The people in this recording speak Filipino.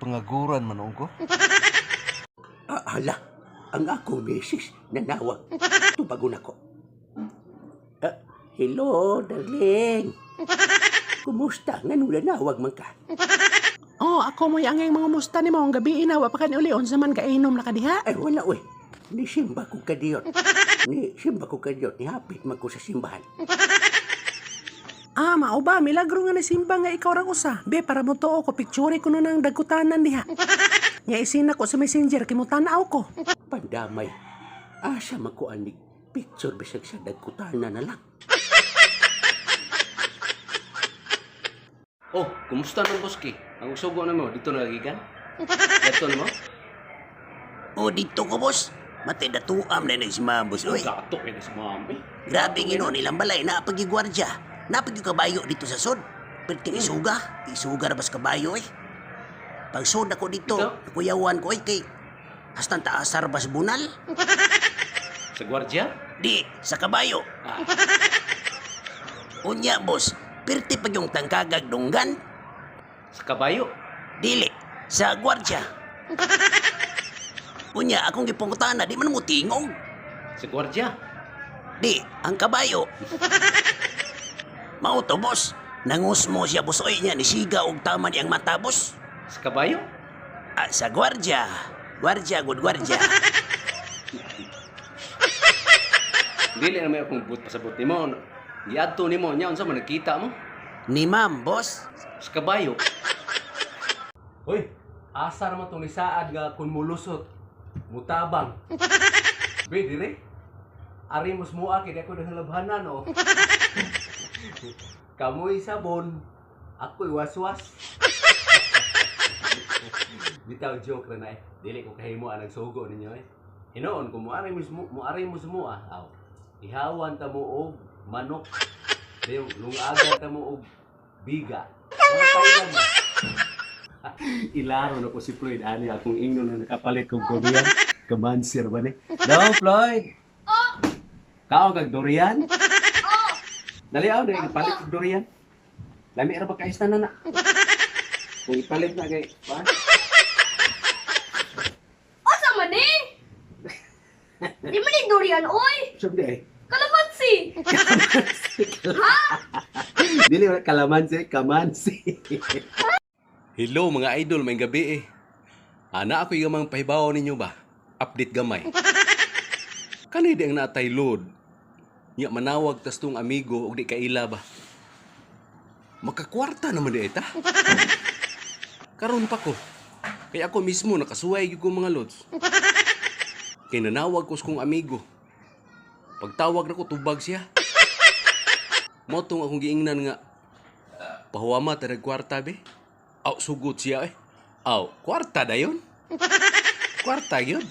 Pangaguran man ko. Hala, ang ako misis nanawag. Tubagon ako. Hello, darling. Kumusta? Nga nung nanawag man ka? Oh, ako mo yung mga musta ni mo ang gabi inawa pa kan uli unsa man kainom na kadiha. Ay, wala we. Ni simba ko kadiyot. Ni hapit man ko sa simbahan. Ah, mao ba milagro nga nasimba nga ikaw ra usa. Be para mo tuo ko picture ko no nang dagkutanan diha. Nya isin ko sa messenger kay mo tan-aw ko. Pandamay. Asa man ko ani picture bisag sa dagkutanan na lang. Oh, kumusta nang boski? Ang usugo na mo dito nagigan? Dito na mo? O dito ko, boss. Mati datuam na si Mambos, oy. Gato kay sa mami. Grabe ngino nilang balay na pagigwardya. Napag kabayo dito sa sod. Pwede isuga. Isuga na bas kabayo, eh. Pag sod ako dito, nakuyawan ko, kay hastan taasar bas bunal. Sa gwardya? Di, sa kabayo. Unya, boss. Pirti pag yung tangkagag dunggan. Sa kabayo? Dili, sa gwardya. Unya, akong gipungutana, di man mo tingog. Sa gwardya? Di, ang kabayo. Mauto, boss. Nangus mo siya, boss. Oy niya, nisiga og tama niyang mata, boss. Sa kabayo? Sa gwardya. Gwardya, good gwardya. Dili na may akong pasabot ni mo. Iadto ni mo niya, unsa man nakita mo? Ni ma'am, boss. Sa kabayo. Hoy, asa naman itong nisaad nga kung mulusot, mutabang. Be, dire? Ari mos mo aki, di ako nahalabhanan, oh. Kamoy sabon, ako'y waswas. Bitaw joke na eh. Dili ko kahimo ang nagsugo ninyo eh. Hinoon, kung muari mo sumua, aw. Ihawan ta mo og manok. Lungagan ta mo og biga. Ilaro na ko si Floyd. Ani akong ingno na nakapalit kong durian. Kamansir ba ni? No, Floyd? Kao kag durian? Dali ako na ipalit kong durian. Lami ra ba kaista na na? Kung ipalit na kay... Asa man eh? Di man yung durian, oy! Sabi eh. Kalamansi! Ha? Dili wala kalamansi, kamansi. Hello mga idol, may gabi eh. Ana ako yung mga pahibaw ninyo ba? Update gamay. Kanay di ang natay load. Nya manawag tas tong amigo og di kaila ba? Makakwarta naman di eta. Karon pa ko. Kaya ako mismo nakasuway gyud ko mga loads. Kay nanawag ko sa kong amigo. Pagtawag na ko tubag siya. Motong akong giingnan nga pahuwama ta kwarta be. Aw sugot siya eh. Aw, kwarta dayon. Kwarta gyud.